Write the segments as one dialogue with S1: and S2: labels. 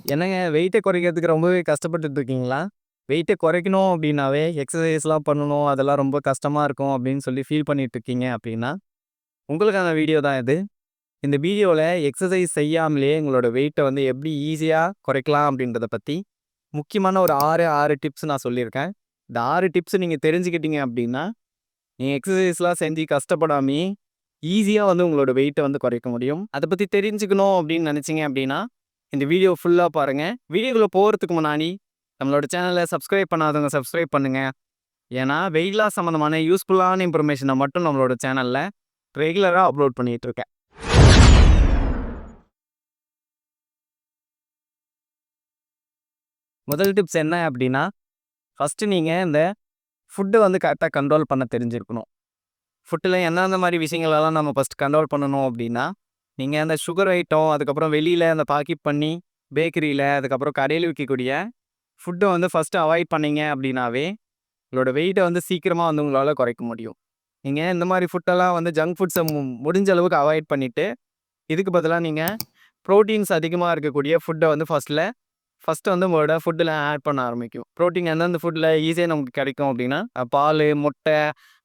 S1: என்னங்க வெயிட்ட குறைக்கிறதுக்கு ரொம்பவே கஷ்டப்பட்டுட்டு இருக்கீங்களா? வெயிட்ட குறைக்கணும் அப்டின்னாவே, எக்ஸர்சைஸ்லாம் பண்ணணும். அதெல்லாம் ரொம்ப கஷ்டமா இருக்கும் அப்டின்னு சொல்லி ஃபீல் பண்ணிட்டு இருக்கீங்க அப்டின்னா, உங்களுக்கான வீடியோ தான் இது. இந்த வீடியோல எக்ஸர்சைஸ் செய்யாமலே உங்களோட வெயிட்ட வந்து எப்டி ஈஸியா குறைக்கலாம் அப்டின்றத பத்தி, முக்கியமான ஒரு 6 டிப்ஸ் நான் சொல்லியிருக்கேன். இந்த 6 டிப்ஸ் நீங்க தெரிஞ்சுக்கிட்டீங்க அப்டின்னா, நீங்க எக்ஸர்சைஸ்லாம் செஞ்சு கஷ்டப்படாமயே, ஈஸியா வந்து உங்களோட வெயிட்ட வந்து குறைக்க முடியும். அத பத்தி தெரிஞ்சுக்கணும் அப்டின்னு நெனச்சீங்க அப்டின்னா, இந்த வீடியோ ஃபுல்லா பாருங்க. வீடியோக்குள்ள போறதுக்கு முன்னாடி, நம்மளோட சேனல சப்ஸ்கிரைப் பண்ணாதவங்க சப்ஸ்கிரைப் பண்ணுங்க. ஏன்னா, வெயிட் லாஸ் சம்மந்தமான யூஸ்ஃபுல்லான இன்ஃபர்மேஷன மட்டும் நம்மளோட சேனல்ல ரெகுலரா அப்லோட் பண்ணிட்டு இருக்கேன். முதல் டிப்ஸ் என்ன அப்டின்னா, ஃபர்ஸ்ட்டு நீங்க இந்த ஃபுட்ட வந்து கரெக்ட்டா கண்ட்ரோல் பண்ண தெரிஞ்சிருக்கணும். ஃபுட்ல எந்தெந்த மாரி விஷயங்களெல்லாம் நம்ம ஃபர்ஸ்ட் கண்ட்ரோல் பண்ணணும் அப்டின்னா, நீங்க அந்த சுகர் ஐட்டம், அதுக்கப்புறம் வெளியில அந்த பாக்கெட் பண்ணி, பேக்கரியில, அதுக்கப்புறம் கடையில விக்கக்கூடிய ஃபுட்ட வந்து ஃபர்ஸ்ட்டு அவாய்ட் பண்ணீங்க அப்டின்னாவே, உங்களோட வெயிட்ட வந்து சீக்கிரமா வந்து உங்களால குறைக்க முடியும். நீங்க இந்த மாரி ஃபுட்டெல்லாம் வந்து ஜங்க் ஃபுட்ஸ முடிஞ்ச அளவுக்கு அவாய்ட் பண்ணிட்டு, இதுக்கு பதிலா நீங்க புரோட்டீன்ஸ் அதிகமா இருக்கக்கூடிய ஃபுட்ட வந்து ஃபர்ஸ்ட்டு வந்து உங்களோட ஃபுட்ல ஆட் பண்ண ஆரம்பிக்கும். புரோட்டீன் எந்தெந்த ஃபுட்ல ஈஸியா நமக்கு கிடைக்கும் அப்டின்னா, பாலு, முட்டை,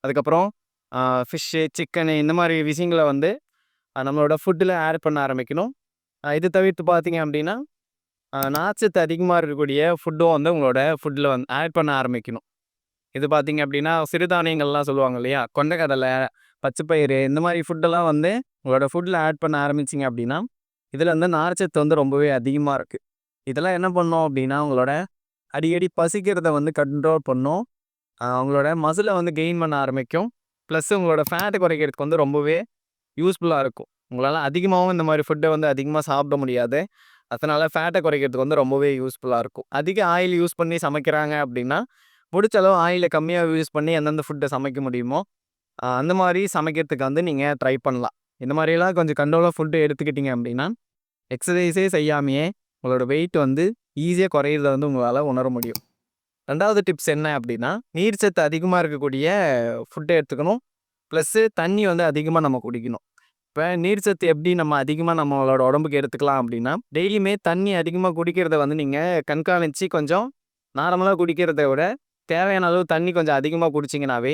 S1: அதுக்கப்புறம் ஃபிஷ்ஷு, சிக்கனு இந்த மாரி விஷயங்கள வந்து நம்மளோட ஃபுட்ல ஆட் பண்ண ஆரம்பிக்கணும். இது தவிர்த்து பார்த்தீங்க அப்டின்னா, நார்ச்சத்து அதிகமா இருக்கக்கூடிய ஃபுட்டும் வந்து உங்களோட ஃபுட்ல வந்து ஆட் பண்ண ஆரம்பிக்கணும். இது பார்த்தீங்க அப்டின்னா, சிறுதானியங்கள்லாம் சொல்லுவாங்க இல்லையா? கொண்டைக்கடலை, பச்சைப்பயிறு இந்த மாரி ஃபுட்டெல்லாம் வந்து உங்களோட ஃபுட்ல ஆட் பண்ண ஆரம்பிச்சீங்க அப்டின்னா, இதில வந்து நார்ச்சத்து வந்து ரொம்பவே அதிகமா இருக்கு. இதெல்லாம் என்ன பண்ணும் அப்டின்னா, உங்களோட அடிக்கடி பசிக்கிறத வந்து கண்ட்ரோல் பண்ணும். உங்களோட மசில வந்து கெயின் பண்ண ஆரம்பிக்கும். ப்ளஸ் உங்களோட ஃபேட்ட குறைக்கிறதுக்கு வந்து ரொம்பவே யூஸ்ஃபுல்லா இருக்கும். உங்களால அதிகமாவும் இந்த மாரி ஃபுட்ட வந்து அதிகமா சாப்பிட முடியாது. அதனால ஃபேட்ட குறைக்கிறதுக்கு வந்து ரொம்பவே யூஸ்ஃபுல்லா இருக்கும். அதிக ஆயில் யூஸ் பண்ணி சமைக்கிறாங்க அப்டின்னா, முடிச்ச அளவு ஆயில கம்மியா யூஸ் பண்ணி எந்தெந்த ஃபுட்ட சமைக்க முடியுமோ, அந்த மாரி சமைக்கிறதுக்கு வந்து நீங்க ட்ரை பண்ணலாம். இந்த மாரிலாம் கொஞ்சம் கண்ட்ரோலா ஃபுட் எடுத்துக்கிட்டீங்க அப்டின்னா, எக்ஸர்சைஸே செய்யாமயே உங்களோட வெயிட் வந்து ஈஸியா குறையிறத வந்து உங்களால உணர முடியும். 2வது டிப்ஸ் என்ன அப்டின்னா, நீர் சத்து அதிகமா இருக்கக்கூடிய ஃபுட்ட எடுத்துக்கணும். ப்ளஸ்ஸு தண்ணி வந்து அதிகமா நம்ம குடிக்கணும். இப்ப நீர் சத்து எப்படி நம்ம அதிகமா நம்மளோட உடம்புக்கு எடுத்துக்கலாம் அப்படின்னா, டெய்லியுமே தண்ணி அதிகமா குடிக்கிறத வந்து நீங்க கண்காணிச்சு கொஞ்சம் நார்மலா குடிக்கிறத விட, தேவையான அளவு தண்ணி கொஞ்சம் அதிகமா குடிச்சீங்கனாவே,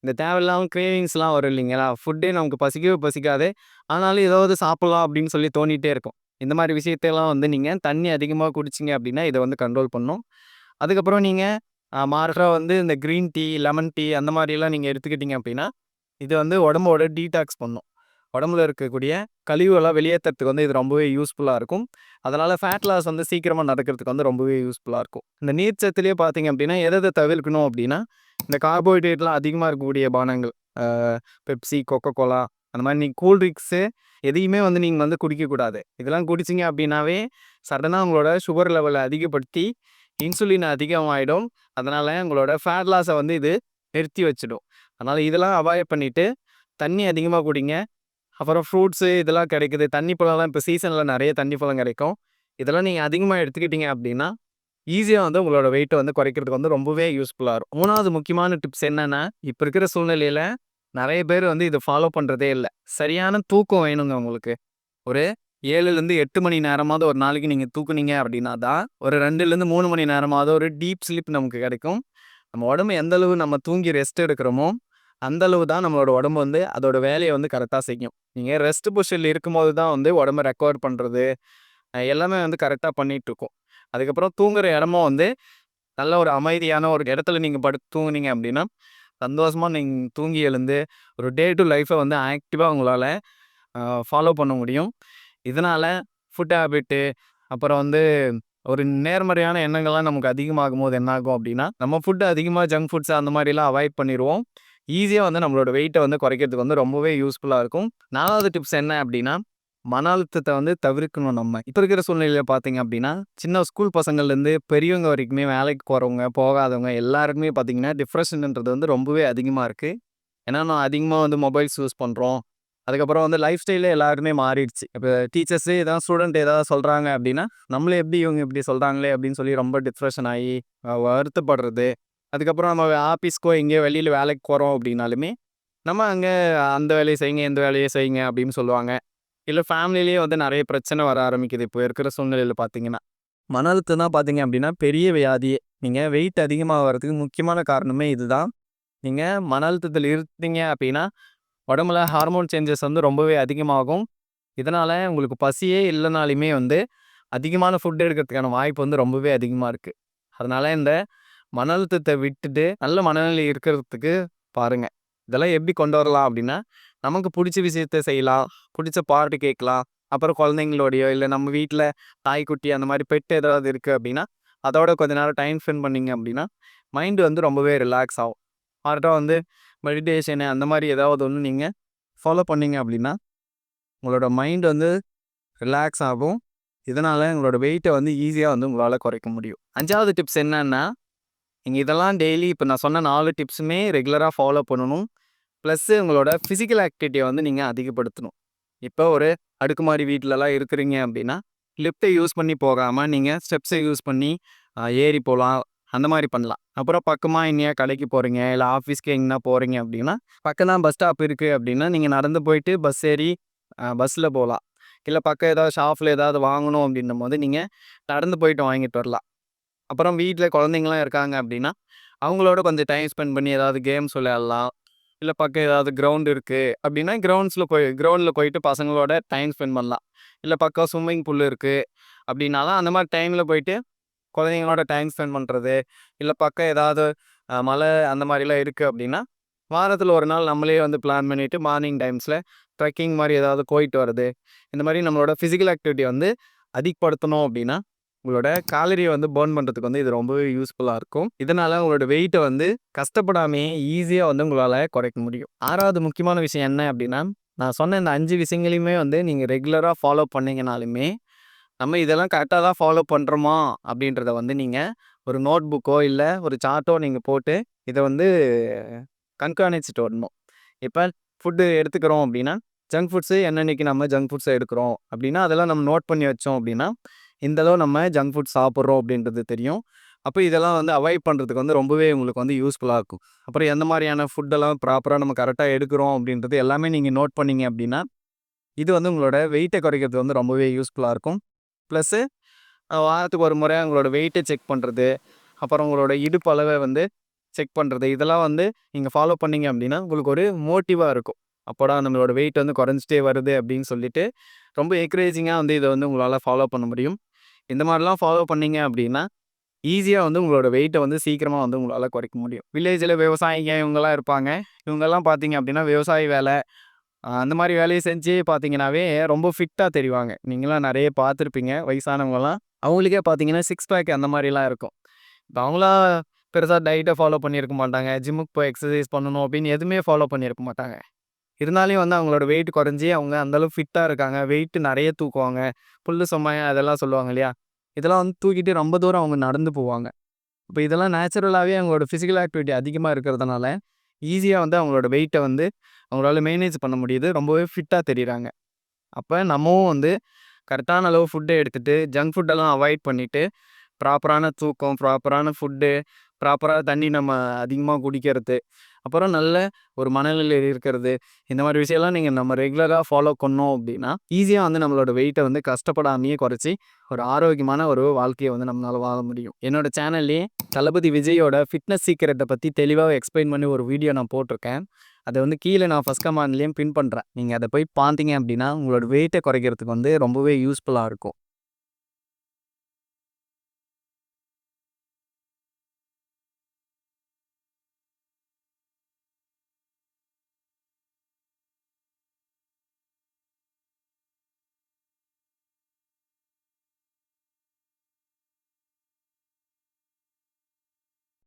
S1: இந்த தேவையில்லாம கிரேவிங்ஸ்லாம் வரும் இல்லைங்களா? ஃபுட்டே நமக்கு பசிக்கவே பசிக்காது. ஆனாலும் ஏதாவது சாப்பிடலாம் அப்படின்னு சொல்லி தோணிட்டே இருக்கும். இந்த மாரி விஷயத்தையெல்லாம் வந்து நீங்க தண்ணி அதிகமா குடிச்சீங்க அப்படின்னா, இத வந்து கண்ட்ரோல் பண்ணும். அதுக்கப்புறம் நீங்க மாற்றா வந்து இந்த கிரீன் டீ, லெமன் டீ அந்த மாரிலாம் நீங்க எடுத்துக்கிட்டீங்க அப்படின்னா, இது வந்து உடம்போட டீடாக்ஸ் பண்ணும். உடம்புல இருக்கக்கூடிய கழிவுகளெல்லாம் வெளியேத்துறதுக்கு வந்து இது ரொம்பவே யூஸ்ஃபுல்லா இருக்கும். அதனால ஃபேட் லாஸ் வந்து சீக்கிரமா நடக்கிறதுக்கு வந்து ரொம்பவே யூஸ்ஃபுல்லா இருக்கும். இந்த நீர்ச்சத்துலயே பார்த்தீங்க அப்படின்னா, எத தவிர்க்கணும் அப்படின்னா, இந்த கார்போஹைட்ரேட்லாம் அதிகமா இருக்கக்கூடிய பானங்கள். அ பெப்சி, கொக்கோ கோலா அந்த மாரி நீங்க கூல் ட்ரிங்க்ஸு எதையுமே வந்து நீங்க வந்து குடிக்கக்கூடாது. இதெல்லாம் குடிச்சீங்க அப்படின்னாவே, சடனா உங்களோட சுகர் லெவல அதிகப்படுத்தி, இன்சுலின் அதிகமாயிடும். அதனால உங்களோட ஃபேட் லாஸ வந்து இது நிறுத்தி வச்சுடும். அதனால இதெல்லாம் அவாய்ட் பண்ணிட்டு, தண்ணி அதிகமா குடிங்க. அப்புறம் ஃப்ரூட்ஸு இதெல்லாம் கிடைக்குது. தண்ணி பழம்லாம் இப்ப சீசன்ல நெறைய தண்ணி பழம் கிடைக்கும். இதெல்லாம் நீங்க அதிகமா எடுத்துக்கிட்டீங்க அப்டின்னா, ஈஸியா வந்து உங்களோட வெயிட்ட வந்து குறைக்கிறதுக்கு வந்து ரொம்பவே யூஸ்ஃபுல்லா இருக்கும். 3வது முக்கியமான டிப்ஸ் என்னன்னா, இப்ப இருக்கிற சூழ்நிலையில நெறைய பேர் வந்து இத ஃபாலோ பண்றதே இல்ல. சரியான தூக்கம் வேணுங்க உங்களுக்கு. ஒரு 7லிருந்து 8 மணி நேரமாவது ஒரு நாளைக்கு நீங்க தூக்குனீங்க அப்டின்னா தான், ஒரு 2லிருந்து 3 மணி நேரமாவது ஒரு டீப் ஸ்லீப் நமக்கு கிடைக்கும். நம்ம உடம்பு எந்த அளவு நம்ம தூங்கி ரெஸ்ட் எடுக்கிறோமோ, அந்த அளவு தான் நம்மளோட உடம்பு வந்து அதோட வேலைய வந்து கரெக்ட்டா செய்யும். நீங்க ரெஸ்ட் பொசிஷன்ல இருக்கும்போது தான் வந்து உடம்ப ரெக்கவர் பண்றது, எல்லாமே வந்து கரெக்ட்டா பண்ணிட்டுருக்கும். அதுக்கப்புறம் தூங்குற இடமும் வந்து நல்ல ஒரு அமைதியான ஒரு இடத்துல நீங்க படுத்து தூங்குனீங்க அப்டின்னா, சந்தோஷமா நீங்க தூங்கி எழுந்து ஒரு டே டூ லைஃப வந்து ஆக்டிவா உங்களால ஃபாலோ பண்ண முடியும். இதனால ஃபுட் ஹேபிட்டு அப்புறம் வந்து ஒரு நேர்மறையான எண்ணங்கள்லாம் நமக்கு அதிகமாகும்போது என்ன ஆகும் அப்டின்னா, நம்ம ஃபுட் அதிகமா ஜங்க் ஃபுட்ஸ் அந்த மாரிலாம் அவாய்ட் பண்ணிருவோம். ஈஸியா வந்து நம்மளோட வெயிட்ட வந்து குறைக்கிறதுக்கு வந்து ரொம்பவே யூஸ்ஃபுல்லா இருக்கும். 4வது டிப்ஸ் என்ன அப்டின்னா, மன அழுத்தத்த வந்து தவிர்க்கணும் நம்ம. இப்ப இருக்கிற சூழ்நிலையில பார்த்தீங்க அப்டின்னா, சின்ன ஸ்கூல் பசங்கள்லேருந்து பெரியவங்க வரைக்குமே வேலைக்கு போறவங்க, போகாதவங்க எல்லாருக்குமே பார்த்தீங்கன்னா, டிப்ரஷன்ன்றது வந்து ரொம்பவே அதிகமா இருக்கு. ஏன்னா, நான் அதிகமா வந்து மொபைல்ஸ் யூஸ் பண்றோம். அதுக்கப்புறம் வந்து லைஃப் ஸ்டைலே எல்லாருமே மாறிடுச்சு. இப்ப டீச்சர்ஸே ஏதாவது ஸ்டூடெண்ட் ஏதாவது சொல்றாங்க அப்டின்னா, நம்மள எப்படி இவங்க இப்படி சொல்றாங்களே அப்படின்னு சொல்லி ரொம்ப டிப்ரஷன் ஆயி வருத்தப்படுறது. அதுக்கப்புறம் நம்ம ஆஃபீஸ்க்கோ எங்கேயோ வெளியில வேலைக்கு போறோம் அப்படின்னாலுமே, நம்ம அங்க அந்த வேலைய செய்யுங்க, இந்த வேலைய செய்யுங்க அப்படின்னு சொல்லுவாங்க. இல்ல ஃபேமிலிலயே வந்து நெறைய பிரச்சனை வர ஆரம்பிக்குது. இப்போ இருக்கிற சூழ்நிலையில பார்த்தீங்கன்னா. மன அழுத்தம் தான் பார்த்தீங்க அப்படின்னா பெரிய வியாதியே. நீங்கள் வெயிட் அதிகமாகிறதுக்கு முக்கியமான காரணமே இதுதான். நீங்கள் மன அழுத்தத்தில் இருந்தீங்க அப்படின்னா உடம்புல ஹார்மோன் சேஞ்சஸ் வந்து ரொம்பவே அதிகமாகும். இதனால் உங்களுக்கு பசியே இல்லைனாலுமே வந்து அதிகமான ஃபுட் எடுக்கிறதுக்கான வாய்ப்பு வந்து ரொம்பவே அதிகமாக இருக்குது. அதனால் இந்த மன அழுத்தத்தை விட்டுட்டு நல்ல மனநிலை இருக்கிறதுக்கு பாருங்கள். இதெல்லாம் எப்படி கொண்டு வரலாம் அப்படின்னா, நமக்கு பிடிச்ச விஷயத்த செய்யலாம், பிடிச்ச பாட்டு கேட்கலாம், அப்புறம் குழந்தைங்களோடையோ இல்லை நம்ம வீட்டில் நாய்க்குட்டி அந்த மாதிரி பெட் ஏதாவது இருக்குது அப்படின்னா அதோட கொஞ்ச நேரம் டைம் ஸ்பெண்ட் பண்ணிங்க அப்படின்னா மைண்டு வந்து ரொம்பவே ரிலாக்ஸ் ஆகும். கரெக்டாக வந்து மெடிடேஷனு அந்த மாதிரி ஏதாவது ஒன்று நீங்கள் ஃபாலோ பண்ணிங்க அப்படின்னா உங்களோட மைண்ட் வந்து ரிலாக்ஸ் ஆகும். இதனால் உங்களோட வெயிட்டை வந்து ஈஸியாக வந்து உங்களால் குறைக்க முடியும். 5வது டிப்ஸ் என்னன்னா, நீங்கள் இதெல்லாம் டெய்லி இப்போ நான் சொன்ன 4 டிப்ஸுமே ரெகுலராக ஃபாலோ பண்ணணும். ப்ளஸ்ஸு உங்களோட ஃபிசிக்கல் ஆக்டிவிட்டியை வந்து நீங்கள் அதிகப்படுத்தணும். இப்போ ஒரு அடுக்குமாடி வீட்டிலலாம் இருக்கிறீங்க அப்படின்னா லிஃப்ட்டை யூஸ் பண்ணி போகாமல் நீங்கள் ஸ்டெப்ஸை யூஸ் பண்ணி ஏறி போகலாம். அந்த மாதிரி பண்ணலாம். அப்புறம் பக்கமாக எங்கேயா கடைக்கு போகிறீங்க இல்லை ஆஃபீஸ்க்கு எங்கன்னா போகிறீங்க அப்படின்னா பக்கம் தான் பஸ் ஸ்டாப் இருக்குது அப்படின்னா நீங்கள் நடந்து போயிட்டு பஸ் ஏறி பஸ்ஸில் போகலாம். இல்லை பக்கம் ஏதாவது ஷாப்பில் ஏதாவது வாங்கணும் அப்படின்னும் போது நீங்கள் நடந்து போயிட்டு வாங்கிட்டு வரலாம். அப்புறம் வீட்டில் குழந்தைங்களாம் இருக்காங்க அப்படின்னா அவங்களோட கொஞ்சம் டைம் ஸ்பெண்ட் பண்ணி ஏதாவது கேம்ஸ் விளையாடலாம். இல்லை பக்கம் ஏதாவது கிரவுண்ட் இருக்குது அப்படின்னா கிரவுண்டில் போயிட்டு பசங்களோட டைம் ஸ்பெண்ட் பண்ணலாம். இல்லை பக்கம் ஸ்விம்மிங் பூல் இருக்குது அப்படின்னாலும் அந்த மாதிரி டைமில் போயிட்டு குழந்தைங்களோட டைம் ஸ்பெண்ட் பண்ணுறது. இல்லை பக்கம் ஏதாவது மலை அந்த மாதிரிலாம் இருக்குது அப்படின்னா வாரத்தில் ஒரு நாள் நம்மளே வந்து பிளான் பண்ணிவிட்டு மார்னிங் டைம்ஸில் ட்ரெக்கிங் மாதிரி ஏதாவது போயிட்டு வர்றது. இந்த மாதிரி நம்மளோட ஃபிசிக்கல் ஆக்டிவிட்டி வந்து அதிகப்படுத்தணும் அப்படின்னா உங்களோட கேலரியை வந்து பர்ன் பண்ணுறதுக்கு வந்து இது ரொம்பவே யூஸ்ஃபுல்லாக இருக்கும். இதனால் உங்களோட வெயிட்டை வந்து கஷ்டப்படாமையே ஈஸியாக வந்து உங்களால் குறைக்க முடியும். 6வது முக்கியமான விஷயம் என்ன அப்படின்னா, நான் சொன்ன இந்த 5 விஷயங்களையுமே வந்து நீங்கள் ரெகுலராக ஃபாலோ பண்ணிங்கனாலுமே நம்ம இதெல்லாம் கரெக்டாக தான் ஃபாலோ பண்ணுறோமா அப்படின்றத வந்து நீங்கள் ஒரு நோட் புக்கோ இல்லை ஒரு சார்ட்டோ நீங்கள் போட்டு இதை வந்து கண்காணிச்சுட்டு வரணும். இப்போ ஃபுட்டு எடுத்துக்கிறோம் அப்படின்னா ஜங்க் ஃபுட்ஸு என்னென்னைக்கு நம்ம ஜங்க் ஃபுட்ஸை எடுக்கிறோம் அப்படின்னா அதெல்லாம் நம்ம நோட் பண்ணி வச்சோம் அப்படின்னா இந்தளவு நம்ம ஜங்க் ஃபுட் சாப்பிட்றோம் அப்படின்றது தெரியும். அப்போ இதெல்லாம் வந்து அவாய்ட் பண்ணுறதுக்கு வந்து ரொம்பவே உங்களுக்கு வந்து யூஸ்ஃபுல்லாக இருக்கும். அப்புறம் எந்த மாதிரியான ஃபுட்டெல்லாம் ப்ராப்பராக நம்ம கரெக்டாக எடுக்கிறோம் அப்படின்றது எல்லாமே நீங்கள் நோட் பண்ணிங்க அப்படின்னா இது வந்து உங்களோட வெயிட்டை குறைக்கிறது வந்து ரொம்பவே யூஸ்ஃபுல்லாக இருக்கும். ப்ளஸ்ஸு வாரத்துக்கு ஒரு முறை உங்களோட வெயிட்டை செக் பண்ணுறது, அப்புறம் உங்களோட இடுப்பு அளவை வந்து செக் பண்ணுறது, இதெல்லாம் வந்து நீங்கள் ஃபாலோ பண்ணிங்க அப்படின்னா உங்களுக்கு ஒரு மோட்டிவாக இருக்கும். அப்போடா நம்மளோட வெயிட் வந்து குறைஞ்சிட்டே வருது அப்படின்னு சொல்லிட்டு ரொம்ப என்கரேஜிங்காக வந்து இதை வந்து உங்களால் ஃபாலோ பண்ண முடியும். இந்த மாதிரிலாம் ஃபாலோ பண்ணிங்க அப்படின்னா ஈஸியாக வந்து உங்களோட வெயிட்டை வந்து சீக்கிரமாக வந்து உங்களால் குறைக்க முடியும். வில்லேஜில் விவசாயிங்க இவங்கெல்லாம் இருப்பாங்க. இவங்கெல்லாம் பார்த்தீங்க அப்படின்னா விவசாய வேலை அந்த மாதிரி வேலையை செஞ்சு பார்த்தீங்கன்னாவே ரொம்ப ஃபிட்டாக தெரிவாங்க. நீங்களாம் நிறைய பார்த்துருப்பீங்க வயசானவங்கலாம். அவங்களுக்கே பார்த்தீங்கன்னா 6 பேக் அந்த மாதிரிலாம் இருக்கும். இப்போ அவங்களாம் பெருசாக டயட்டை ஃபாலோ பண்ணியிருக்க மாட்டாங்க. ஜிம்முக்கு போய் எக்ஸசைஸ் பண்ணணும் அப்படின்னு எதுவுமே ஃபாலோ பண்ணியிருக்க மாட்டாங்க. இருந்தாலும் வந்து அவங்களோட வெயிட் குறைஞ்சி அவங்க அந்தளவு ஃபிட்டாக இருக்காங்க. வெயிட் நிறைய தூக்குவாங்க. புல்லு சுமை அதெல்லாம் சொல்லுவாங்க இல்லையா? இதெல்லாம் வந்து தூக்கிட்டு ரொம்ப தூரம் அவங்க நடந்து போவாங்க. இப்போ இதெல்லாம் நேச்சுரலாகவே அவங்களோட ஃபிசிக்கல் ஆக்டிவிட்டி அதிகமாக இருக்கிறதுனால ஈஸியாக வந்து அவங்களோட வெயிட்டை வந்து அவங்களால மேனேஜ் பண்ண முடியுது. ரொம்பவே ஃபிட்டாக தெரியுறாங்க. அப்போ நம்மவும் வந்து கரெக்டான அளவு ஃபுட்டை எடுத்துகிட்டு ஜங்க் ஃபுட்டெல்லாம் அவாய்ட் பண்ணிவிட்டு ப்ராப்பரான தூக்கம், ப்ராப்பரான ஃபுட்டு, ப்ராப்பராக தண்ணி நம்ம அதிகமாக குடிக்கிறது, அப்புறம் நல்ல ஒரு மனநிலையில் இருக்கிறது, இந்த மாதிரி விஷயம்லாம் நீங்கள் நம்ம ரெகுலராக ஃபாலோ பண்ணோம் அப்படின்னா ஈஸியாக வந்து நம்மளோட வெயிட்டை வந்து கஷ்டப்படாமையே குறைச்சி ஒரு ஆரோக்கியமான ஒரு வாழ்க்கையை வந்து நம்மளால் வாழ முடியும். என்னோட சேனல்லேயே தளபதி விஜயோட ஃபிட்னஸ் சீக்ரெட்டை பற்றி தெளிவாக எக்ஸ்பிளைன் பண்ணி ஒரு வீடியோ நான் போட்டிருக்கேன். அதை வந்து கீழே நான் ஃபஸ்ட் கமெண்ட்லேயும் பின் பண்ணுறேன். நீங்கள் அதை போய் பார்த்தீங்க அப்படின்னா உங்களோட வெயிட்டை குறைக்கிறதுக்கு வந்து ரொம்பவே யூஸ்ஃபுல்லாக இருக்கும்.